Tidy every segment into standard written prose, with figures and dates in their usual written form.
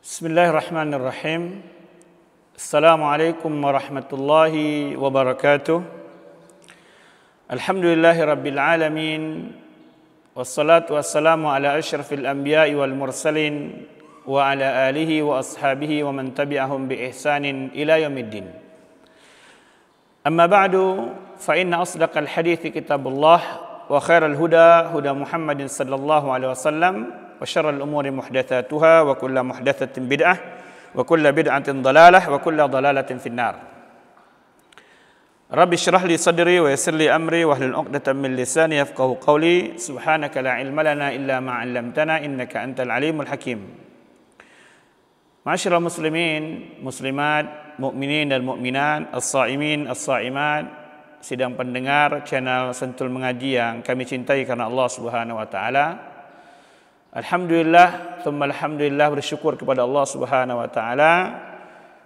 Bismillahirrahmanirrahim. Assalamualaikum warahmatullahi wabarakatuh. Alhamdulillahi rabbil alamin. Wassalatu wassalamu ala asyrafil anbiya'i wal mursalin wa ala alihi wa ashabihi wa man tabi'ahum bi ihsanin ila yaumiddin. Amma ba'du, fa inna asdaqal hadithi kitabullah wa khairal huda huda Muhammadin sallallahu alaihi wasallam wa syarrul umuri muhdatsatuha wa kullu muhdatsatin bid'ah wa kullu bid'atin dhalalah wa kullu dhalalatin finnar. Rabbi shrah li sadri wa yassir li amri wa hlul 'uqdatam min lisani yafqahu qawli. Subhanaka la ilma lana illa ma 'allamtana innaka antal alimul hakim. Ma'asyiral muslimin, muslimat, mukminin dan mukminat, as-shaimin, as-shaimat, sidang pendengar channel Sentul Mengaji yang kami cintai karena Allah Subhanahu wa taala. Alhamdulillah, thumma alhamdulillah, bersyukur kepada Allah Subhanahu wa taala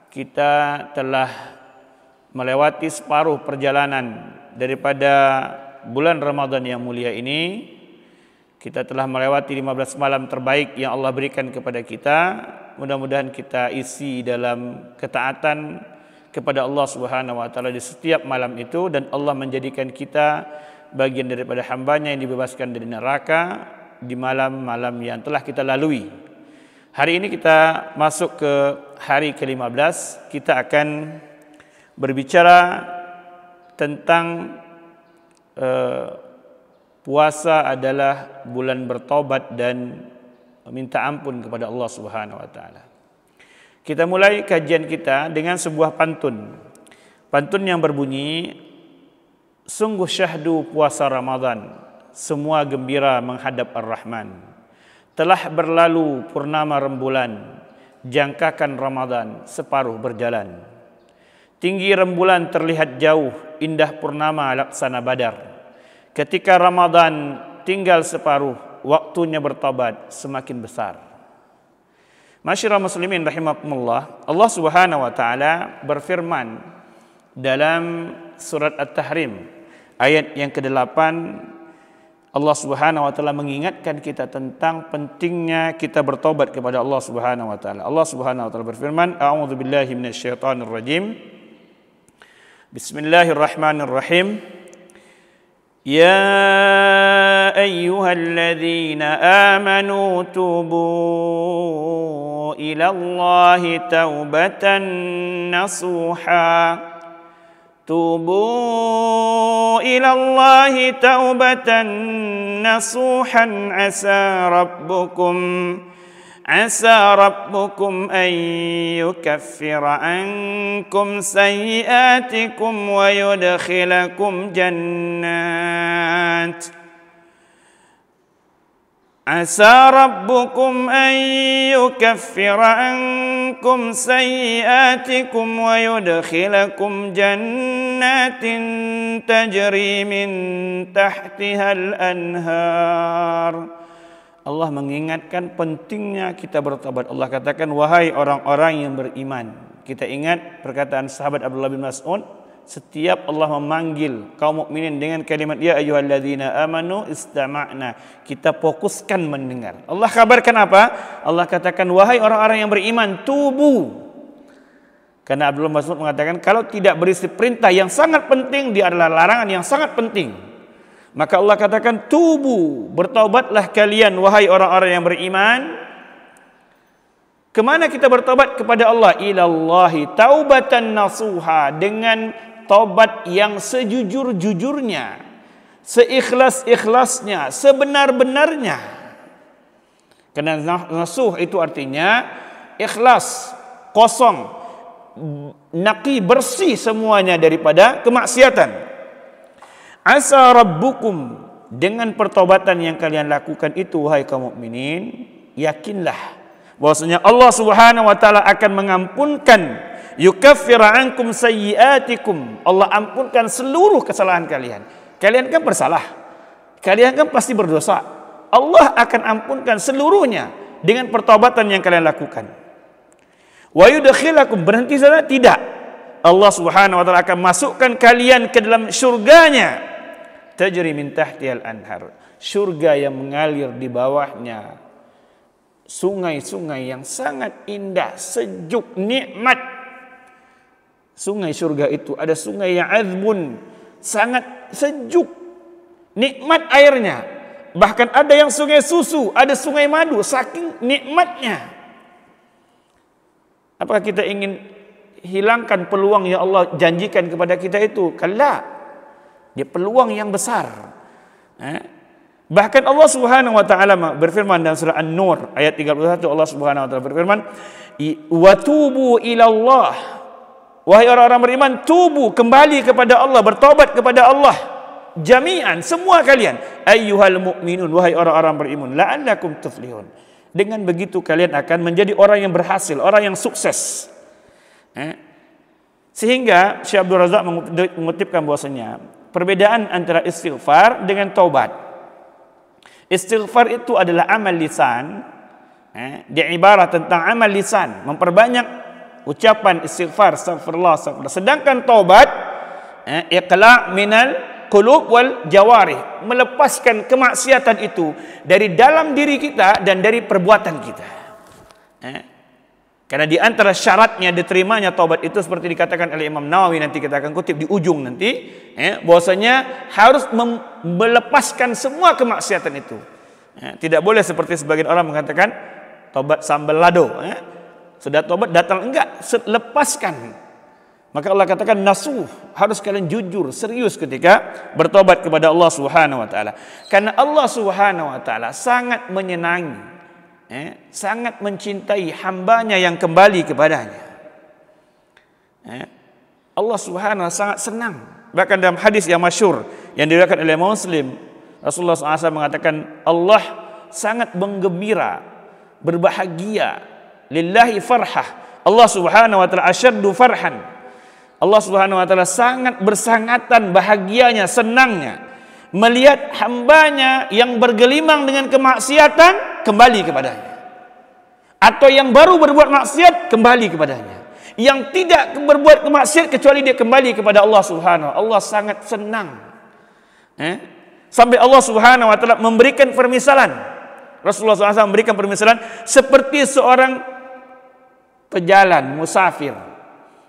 kita telah melewati separuh perjalanan daripada bulan Ramadan yang mulia ini. Kita telah melewati 15 malam terbaik yang Allah berikan kepada kita. Mudah-mudahan kita isi dalam ketaatan kepada Allah Subhanahu wa taala di setiap malam itu, dan Allah menjadikan kita bagian daripada hambanya yang dibebaskan dari neraka di malam-malam yang telah kita lalui. Hari ini kita masuk ke hari ke-15. Kita akan berbicara tentang puasa adalah bulan bertobat dan meminta ampun kepada Allah Subhanahu wa taala. Kita mulai kajian kita dengan sebuah pantun. Pantun yang berbunyi, sungguh syahdu puasa Ramadan, semua gembira menghadap Ar-Rahman. Telah berlalu purnama rembulan, jangkakan Ramadan separuh berjalan. Tinggi rembulan terlihat jauh, indah purnama laksana badar. Ketika Ramadan tinggal separuh, waktunya bertobat semakin besar. Masyiral muslimin rahimakumullah, Allah Subhanahu wa taala berfirman dalam surat At-Tahrim ayat yang ke-8. Allah Subhanahu wa taala mengingatkan kita tentang pentingnya kita bertobat kepada Allah Subhanahu wa taala. Allah Subhanahu wa taala berfirman, a'udzubillahi minasyaitonir rajim. Bismillahirrahmanirrahim. Ya ayyuhalladzina amanu tubu ilallahi taubatan nasuha. Tubu ilallahi taubatan nasuhan asa rabbukum an yukaffira ankum sayyiatikum wa yudkhilakum jannat. Asa rabbukum an yukaffira ankum sayyiatikum wa yudkhilakum jannatin tajri min tahtihal anhar. Allah mengingatkan pentingnya kita bertobat. Allah katakan, wahai orang-orang yang beriman. Kita ingat perkataan sahabat Abdullah bin Mas'ud, setiap Allah memanggil kaum mukminin dengan kalimat ya ayyuhalladzina amanu istama'na, kita fokuskan mendengar. Allah kabarkan apa? Allah katakan, wahai orang-orang yang beriman, tubu. Karena Abdullah bin Mas'ud mengatakan, kalau tidak berisi perintah yang sangat penting, dia adalah larangan yang sangat penting. Maka Allah katakan, tubu, bertaubatlah kalian wahai orang-orang yang beriman. Kemana kita bertobat? Kepada Allah. Ilallahi taubatan nasuha, dengan taubat yang sejujur-jujurnya, seikhlas-ikhlasnya, sebenar-benarnya. Karena nasuh itu artinya ikhlas, kosong, naqi, bersih semuanya daripada kemaksiatan. Asa rabbukum, dengan pertobatan yang kalian lakukan itu wahai kaum mukminin, yakinlah bahwasanya Allah Subhanahu wa taala akan mengampunkan, yukaffira ankum sayyiatikum, Allah ampunkan seluruh kesalahan kalian. Kalian kan bersalah, kalian kan pasti berdosa. Allah akan ampunkan seluruhnya dengan pertobatan yang kalian lakukan. Wa yudkhilakum, berhenti saja? Tidak. Allah Subhanahu wa taala akan masukkan kalian ke dalam surganya. Tajri min tahtihal anhar, surga yang mengalir di bawahnya sungai-sungai yang sangat indah, sejuk, nikmat. Sungai surga itu ada sungai yang azbun, sangat sejuk, nikmat airnya. Bahkan ada yang sungai susu, ada sungai madu, saking nikmatnya. Apakah kita ingin hilangkan peluang yang Allah janjikan kepada kita itu? Kalla. Dia peluang yang besar. Bahkan Allah Subhanahu wa taala berfirman dalam surah An-Nur ayat 31, Allah Subhanahu wa taala berfirman, "Wa tubu ila Allah." Wahai orang-orang beriman, tubu, kembali kepada Allah, bertobat kepada Allah. Jami'an, semua kalian, ayyuhal mu'minun, wahai orang-orang beriman, la'allakum tuflihun. Dengan begitu kalian akan menjadi orang yang berhasil, orang yang sukses. Sehingga Syekh Abdul Razak mengutipkan bahwasanya perbedaan antara istighfar dengan taubat. Istighfar itu adalah amal lisan. Dia ibarat tentang amal lisan, memperbanyak ucapan istighfar, astagfirullah, astagfirullah. Sedangkan taubat, iqla' minal qulub wal jawarih, melepaskan kemaksiatan itu dari dalam diri kita dan dari perbuatan kita. Karena di antara syaratnya diterimanya taubat itu seperti dikatakan oleh Imam Nawawi, nanti kita akan kutip di ujung nanti, bahwasanya harus melepaskan semua kemaksiatan itu. Tidak boleh seperti sebagian orang mengatakan taubat sambal lado. Sudah taubat datang, enggak, lepaskan. Maka Allah katakan nasuh, harus kalian jujur, serius ketika bertobat kepada Allah Subhanahu wa taala. Karena Allah Subhanahu wa taala sangat menyenangi, sangat mencintai hambanya yang kembali kepadanya. Allah Subhanahu wa taala sangat senang. Bahkan dalam hadis yang masyhur yang diriwayatkan oleh Muslim, Rasulullah SAW mengatakan Allah sangat menggembira, berbahagia, lillahi farhah. Allah Subhanahu wa taala asyaddu farhan. Allah Subhanahu wa taala sangat bersangatan bahagianya, senangnya melihat hambanya yang bergelimang dengan kemaksiatan kembali kepadanya, atau yang baru berbuat maksiat kembali kepadanya, yang tidak berbuat kemaksiat kecuali dia kembali kepada Allah Subhanahu. Allah sangat senang. Sampai Allah Subhanahu wa taala memberikan permisalan. Rasulullah SAW memberikan permisalan seperti seorang pejalan musafir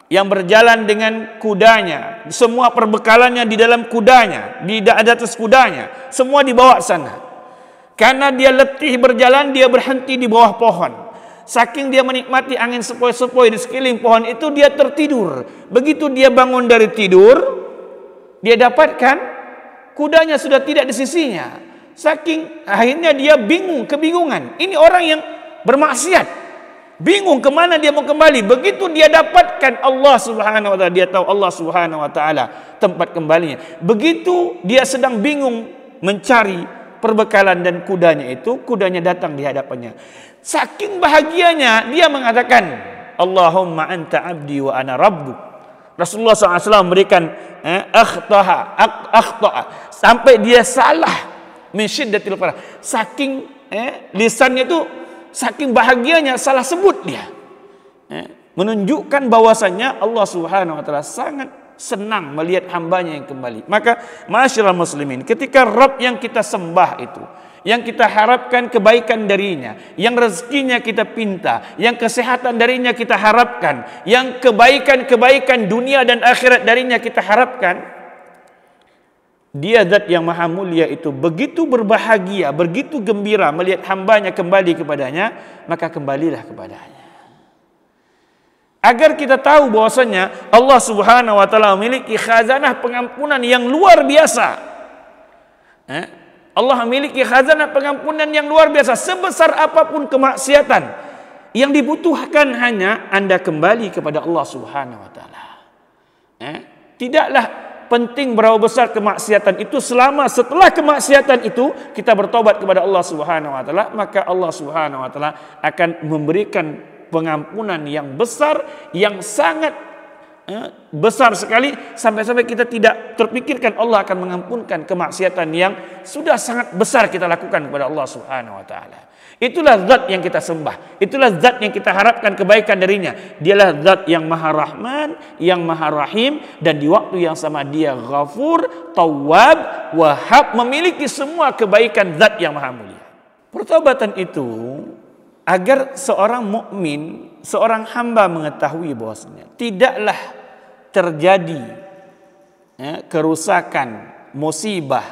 yang berjalan dengan kudanya, semua perbekalannya di dalam kudanya, di atas kudanya, semua dibawa sana. Karena dia letih berjalan, dia berhenti di bawah pohon. Saking dia menikmati angin sepoi-sepoi di sekeliling pohon itu, dia tertidur. Begitu dia bangun dari tidur, dia dapatkan kudanya sudah tidak di sisinya. Saking akhirnya dia kebingungan. Ini orang yang bermaksiat, bingung kemana dia mau kembali. Begitu dia dapatkan Allah Subhanahu wa taala, dia tahu Allah Subhanahu wa taala tempat kembalinya. Begitu dia sedang bingung mencari perbekalan dan kudanya itu, kudanya datang di hadapannya. Saking bahagianya dia mengatakan, Allahumma anta abdi wa ana rabbuk. Rasulullah SAW memberikan akhta'a, sampai dia salah min syiddatil farah. Saking lisannya itu saking bahagianya salah sebut dia. Menunjukkan bahwasannya Allah Subhanahu wa taala sangat senang melihat hambanya yang kembali. Maka ma'asyiral muslimin, ketika Rabb yang kita sembah itu, yang kita harapkan kebaikan darinya, yang rezekinya kita pinta, yang kesehatan darinya kita harapkan, yang kebaikan-kebaikan dunia dan akhirat darinya kita harapkan, Dia zat yang maha mulia itu begitu berbahagia, begitu gembira melihat hambanya kembali kepadanya, maka kembalilah kepadanya. Agar kita tahu bahwasanya Allah Subhanahu wa taala memiliki khazanah pengampunan yang luar biasa. Allah memiliki khazanah pengampunan yang luar biasa. Sebesar apapun kemaksiatan, yang dibutuhkan hanya Anda kembali kepada Allah Subhanahu wa taala. Tidaklah penting berapa besar kemaksiatan itu, selama setelah kemaksiatan itu kita bertobat kepada Allah Subhanahu wa taala, maka Allah Subhanahu wa taala akan memberikan pengampunan yang besar, yang sangat besar sekali, sampai-sampai kita tidak terpikirkan Allah akan mengampunkan kemaksiatan yang sudah sangat besar kita lakukan kepada Allah Subhanahu wa taala. Itulah zat yang kita sembah, itulah zat yang kita harapkan kebaikan darinya. Dialah zat yang maha rahman, yang maha rahim, dan di waktu yang sama dia ghafur, tawwab, wahhab, memiliki semua kebaikan zat yang maha mulia. Pertobatan itu agar seorang mukmin, seorang hamba mengetahui bahwasanya tidaklah terjadi kerusakan, musibah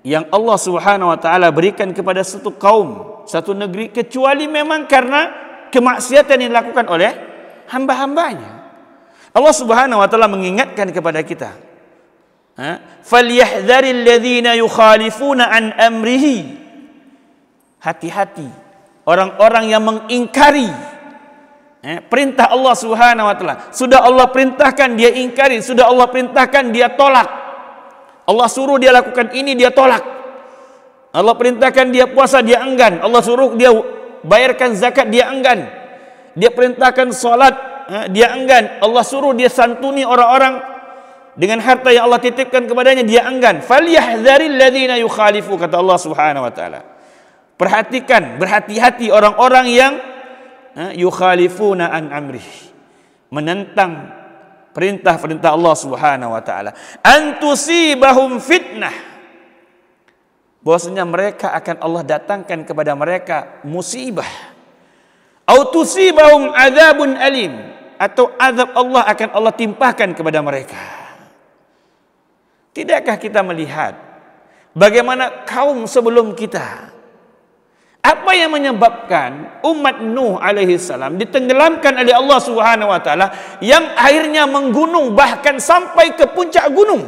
yang Allah Subhanahu wa taala berikan kepada satu kaum, satu negeri, kecuali memang karena kemaksiatan yang dilakukan oleh hamba-hambanya. Allah Subhanahu wa taala mengingatkan kepada kita, falyahdharil ladzina yukhalifuna an amrihi, hati-hati orang-orang yang mengingkari perintah Allah Subhanahu wa taala. Sudah Allah perintahkan dia ingkari, sudah Allah perintahkan dia tolak. Allah suruh dia lakukan ini, dia tolak. Allah perintahkan dia puasa, dia enggan. Allah suruh dia bayarkan zakat, dia enggan. Dia perintahkan salat, dia enggan. Allah suruh dia santuni orang-orang dengan harta yang Allah titipkan kepadanya, dia enggan. Falyahdharil ladzina yukhalifu, kata Allah Subhanahu wa taala. Perhatikan, berhati-hati orang-orang yang yukhalifuna an amrih, menentang perintah-perintah Allah Subhanahu wa taala. Antusibahum fitnah, bahwasanya mereka akan Allah datangkan kepada mereka musibah. Au tusibahum adzabun alim, atau azab Allah akan Allah timpahkan kepada mereka. Tidakkah kita melihat bagaimana kaum sebelum kita, apa yang menyebabkan umat Nuh alaihi salam ditenggelamkan oleh Allah Subhanahu wa taala, yang akhirnya menggunung bahkan sampai ke puncak gunung?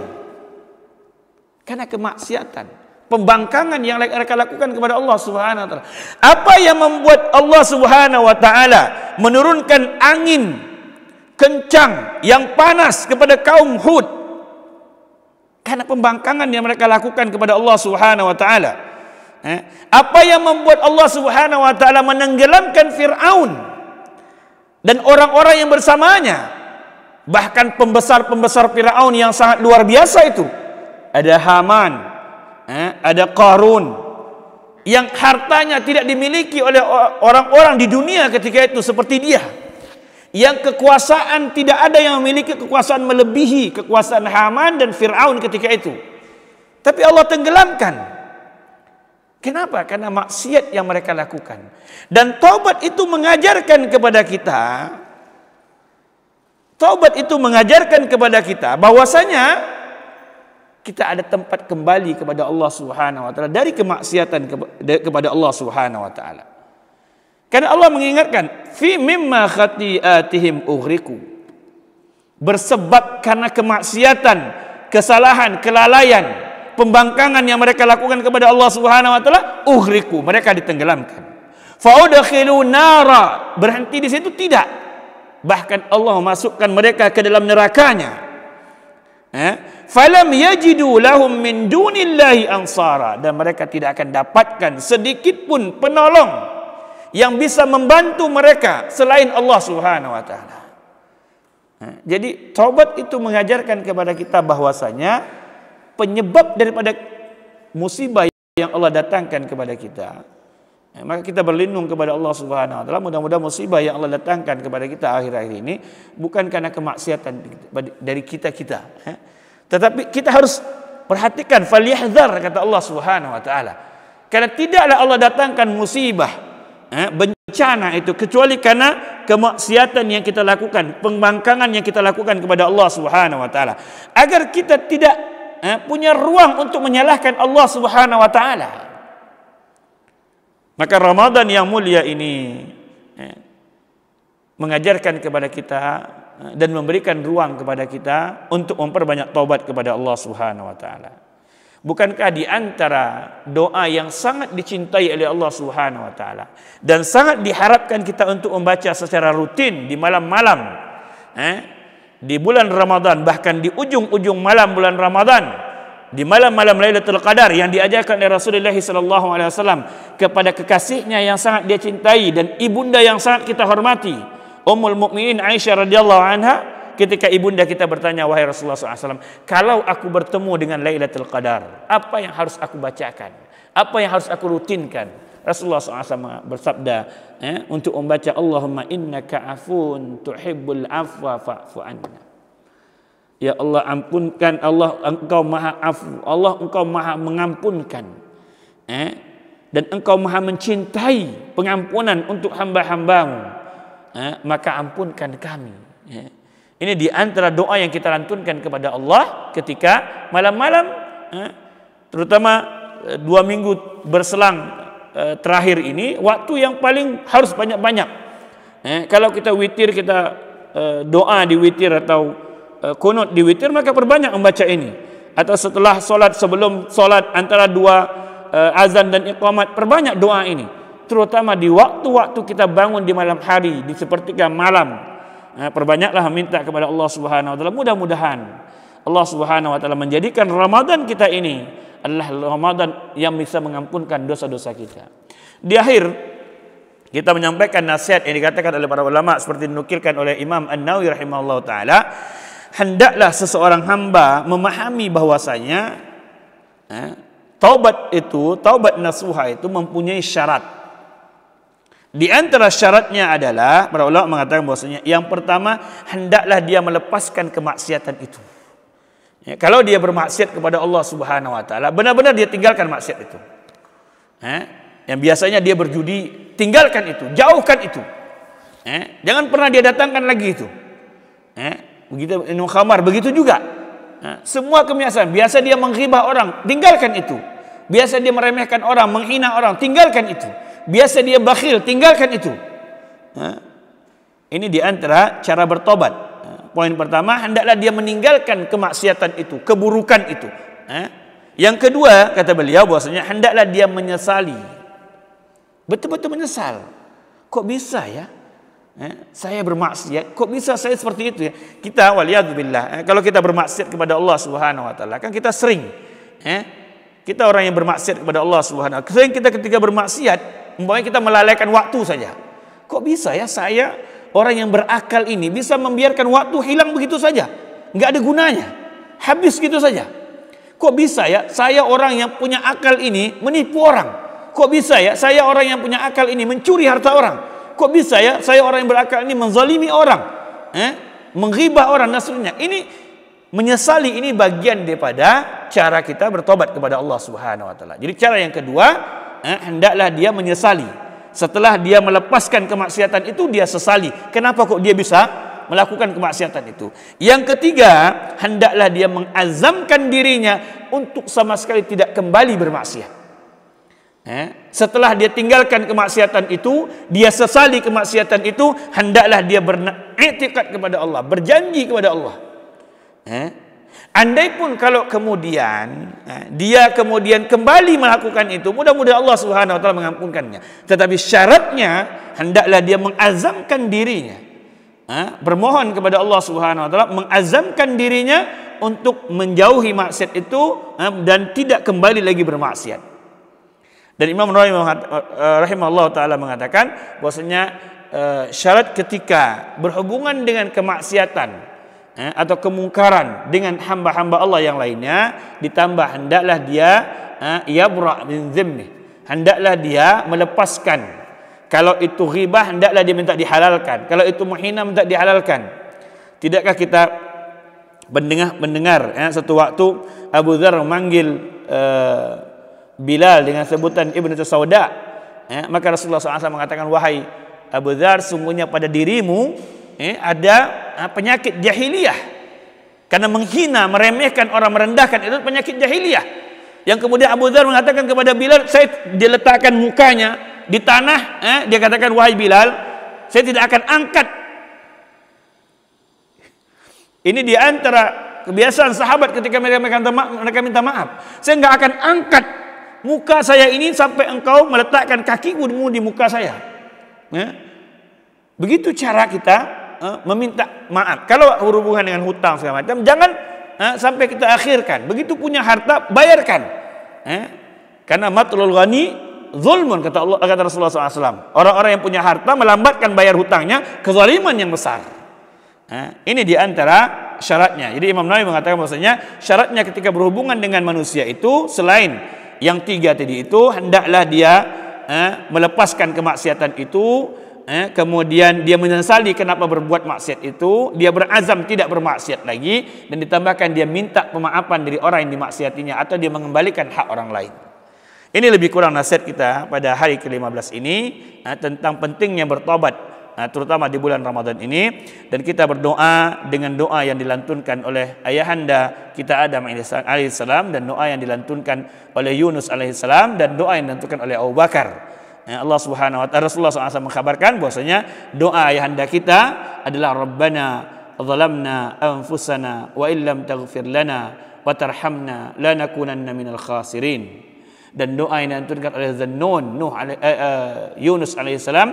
Karena kemaksiatan, pembangkangan yang mereka lakukan kepada Allah Subhanahu wa taala. Apa yang membuat Allah Subhanahu wa taala menurunkan angin kencang yang panas kepada kaum Hud? Karena pembangkangan yang mereka lakukan kepada Allah Subhanahu wa taala. Apa yang membuat Allah Subhanahu wa taala menenggelamkan Firaun dan orang-orang yang bersamanya, bahkan pembesar-pembesar Firaun yang sangat luar biasa itu? Ada Haman, ada Qarun, yang hartanya tidak dimiliki oleh orang-orang di dunia ketika itu seperti dia, yang kekuasaan tidak ada yang memiliki kekuasaan melebihi kekuasaan Haman dan Firaun ketika itu, tapi Allah tenggelamkan. Kenapa? Karena maksiat yang mereka lakukan. Dan taubat itu mengajarkan kepada kita, taubat itu mengajarkan kepada kita bahwasanya kita ada tempat kembali kepada Allah Subhanahu wa taala dari kemaksiatan kepada Allah Subhanahu wa taala. Karena Allah mengingatkan, fi mimma khati'atihim ughriqu, bersebab karena kemaksiatan, kesalahan, kelalaian, pembangkangan yang mereka lakukan kepada Allah Subhanahu wa taala, ughriqu, mereka ditenggelamkan. Faudkhilu nara, berhenti di situ tidak, bahkan Allah memasukkan mereka ke dalam nerakanya. Falam yajidu lahum min dunillahi ansara, dan mereka tidak akan dapatkan sedikit pun penolong yang bisa membantu mereka selain Allah Subhanahu wa taala. Jadi taubat itu mengajarkan kepada kita bahwasanya penyebab daripada musibah yang Allah datangkan kepada kita, maka kita berlindung kepada Allah Subhanahu wa taala. Mudah-mudahan musibah yang Allah datangkan kepada kita akhir-akhir ini bukan karena kemaksiatan dari kita-kita, tetapi kita harus perhatikan, falyahdhar, kata Allah Subhanahu wa taala. Karena tidaklah Allah datangkan musibah, bencana itu kecuali karena kemaksiatan yang kita lakukan, pembangkangan yang kita lakukan kepada Allah Subhanahu wa taala. Agar kita tidak punya ruang untuk menyalahkan Allah Subhanahu wa taala. Maka Ramadan yang mulia ini mengajarkan kepada kita dan memberikan ruang kepada kita untuk memperbanyak taubat kepada Allah Subhanahu wa taala. Bukankah di antara doa yang sangat dicintai oleh Allah Subhanahu wa taala dan sangat diharapkan kita untuk membaca secara rutin di malam-malam di bulan Ramadan, bahkan di ujung-ujung malam bulan Ramadan, di malam-malam Lailatul Qadar yang diajarkan oleh Rasulullah SAW kepada kekasihnya yang sangat dia cintai dan ibunda yang sangat kita hormati, Ummul Mukminin Aisyah radhiyallahu anha, ketika ibunda kita bertanya, wahai Rasulullah SAW, kalau aku bertemu dengan Lailatul Qadar, apa yang harus aku bacakan? Apa yang harus aku rutinkan? Rasulullah SAW bersabda untuk membaca Allahumma innaka afun tuhibbul afwa fa'fu anna. Ya Allah, ampunkan, Allah engkau maha afu, Allah engkau maha mengampunkan. dan engkau maha mencintai pengampunan untuk hamba-hambamu, maka ampunkan kami. Ini di antara doa yang kita lantunkan kepada Allah ketika malam-malam, terutama 2 minggu berselang terakhir ini, waktu yang paling harus banyak-banyak. Kalau kita witir, kita doa di witir atau kunut di witir, maka perbanyak membaca ini. Atau setelah solat, sebelum solat, antara 2 azan dan iqamat, perbanyak doa ini. Terutama di waktu-waktu kita bangun di malam hari, di sepertiga malam, perbanyaklah minta kepada Allah Subhanahu wa taala. Mudah-mudahan Allah Subhanahu wa taala menjadikan Ramadan kita ini adalah Ramadan yang bisa mengampunkan dosa-dosa kita. Di akhir kita menyampaikan nasihat yang dikatakan oleh para ulama seperti dinukilkan oleh Imam An-Nawawi rahimahullah taala, hendaklah seseorang hamba memahami bahwasanya taubat nasuha itu mempunyai syarat. Di antara syaratnya adalah para ulama mengatakan bahwasanya yang pertama, hendaklah dia melepaskan kemaksiatan itu. Kalau dia bermaksiat kepada Allah Subhanahu wa taala, benar-benar dia tinggalkan maksiat itu. Yang biasanya dia berjudi, tinggalkan itu, jauhkan itu. Jangan pernah dia datangkan lagi itu. Begitu minum khamar, begitu juga. Semua kebiasaan, biasa dia menghibah orang, tinggalkan itu. Biasa dia meremehkan orang, menghina orang, tinggalkan itu. Biasa dia bakhil, tinggalkan itu. Ini di antara cara bertobat. Poin pertama, hendaklah dia meninggalkan kemaksiatan itu, keburukan itu. Yang kedua, kata beliau bahwasanya hendaklah dia menyesali. Betul-betul menyesal. Kok bisa ya? Saya bermaksiat, kok bisa saya seperti itu ya? Kita waliyadzubillah, kalau kita bermaksiat kepada Allah Subhanahu wa taala, kan kita sering kita orang yang bermaksiat kepada Allah Subhanahu wa taala. Sering kita ketika bermaksiat, umpamanya kita melalaikan waktu saja. Kok bisa ya saya orang yang berakal ini bisa membiarkan waktu hilang begitu saja, nggak ada gunanya, habis gitu saja. Kok bisa ya saya orang yang punya akal ini menipu orang? Kok bisa ya saya orang yang punya akal ini mencuri harta orang? Kok bisa ya saya orang yang berakal ini menzalimi orang, menghibah orang, dan seterusnya. Ini menyesali, ini bagian daripada cara kita bertobat kepada Allah Subhanahu wa taala. Jadi cara yang kedua, hendaklah dia menyesali. Setelah dia melepaskan kemaksiatan itu, dia sesali. Kenapa kok dia bisa melakukan kemaksiatan itu? Yang ketiga, hendaklah dia mengazamkan dirinya untuk sama sekali tidak kembali bermaksiat. Setelah dia tinggalkan kemaksiatan itu, dia sesali kemaksiatan itu, hendaklah dia beriktikad kepada Allah, berjanji kepada Allah. Andai pun kalau kemudian dia kemudian kembali melakukan itu, mudah-mudahan Allah Subhanahu wa taala mengampunkannya. Tetapi syaratnya hendaklah dia mengazamkan dirinya, bermohon kepada Allah Subhanahu wa taala, mengazamkan dirinya untuk menjauhi maksiat itu dan tidak kembali lagi bermaksiat. Dan Imam Nawawi rahimahullah taala mengatakan bahwasanya syarat ketika berhubungan dengan kemaksiatan atau kemungkaran dengan hamba-hamba Allah yang lainnya, ditambah hendaklah dia yabra' min dzimmi, hendaklah dia melepaskan. Kalau itu ghibah, hendaklah dia minta dihalalkan. Kalau itu menghina, minta dihalalkan. Tidakkah kita mendengar satu waktu Abu Dzar memanggil Bilal dengan sebutan Ibnu Sauda, maka Rasulullah SAW mengatakan, wahai Abu Dzar, sungguhnya pada dirimu ada penyakit jahiliyah, karena menghina, meremehkan orang, merendahkan, itu penyakit jahiliyah. Yang kemudian Abu Dzar mengatakan kepada Bilal, dia letakkan mukanya di tanah, dia katakan, wahai Bilal, saya tidak akan angkat. Ini di antara kebiasaan sahabat ketika mereka minta maaf, saya nggak akan angkat muka saya ini sampai engkau meletakkan kakimu di muka saya. Begitu cara kita meminta maaf. Kalau berhubungan dengan hutang segala macam, jangan sampai kita akhirkan. Begitu punya harta, bayarkan. Karena matlul ghani zulmun, kata Rasulullah SAW. Orang-orang yang punya harta melambatkan bayar hutangnya, kezaliman yang besar. Ini diantara syaratnya. Jadi Imam Nawawi mengatakan bahwasanya syaratnya ketika berhubungan dengan manusia itu, selain yang tiga tadi itu, hendaklah dia melepaskan kemaksiatan itu, kemudian dia menyesali kenapa berbuat maksiat itu, dia berazam tidak bermaksiat lagi, dan ditambahkan dia minta pemaafan dari orang yang dimaksiatinya, atau dia mengembalikan hak orang lain. Ini lebih kurang nasihat kita pada hari ke-15 ini tentang pentingnya bertobat, terutama di bulan Ramadan ini. Dan kita berdoa dengan doa yang dilantunkan oleh ayahanda kita Adam alaihissalam, dan doa yang dilantunkan oleh Yunus alaihissalam, dan doa yang dilantunkan oleh Abu Bakar. Allah Subhanahu wa taala, Rasulullah SAW mengkabarkan bahwasanya doa ayahanda kita adalah Rabbana zalamna anfusana wa illam taghfir lana wa tarhamna lanakunanna minal khasirin. Dan doa yang dilantunkan oleh Zannun Yunus alaihissalam,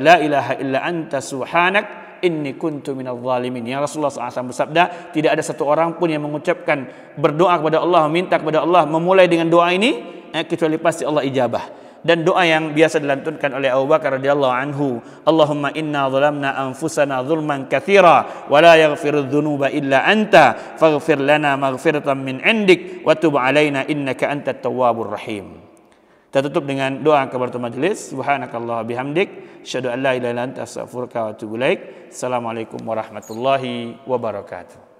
la ilaha illa anta subhanak inni kuntu minadh zalimin. Ya, Rasulullah SAW bersabda, tidak ada satu orang pun yang mengucapkan berdoa kepada Allah, meminta kepada Allah, memulai dengan doa ini kecuali pasti Allah ijabah. Dan doa yang biasa dilantunkan oleh Abu Bakar radhiyallahu anhu, Allahumma inna zalamna anfusana zulman katsira wa la yaghfiru dzunuba illa anta faghfir lana maghfiratan min indik wa tub alaina innaka antat tawwabur rahim. Kita tutup dengan doa kafaratul majelis. Subhanakallah bihamdik, asyhadu an la ilaha illa anta astaghfiruka wa atubu ilaik. Assalamualaikum warahmatullahi wabarakatuh.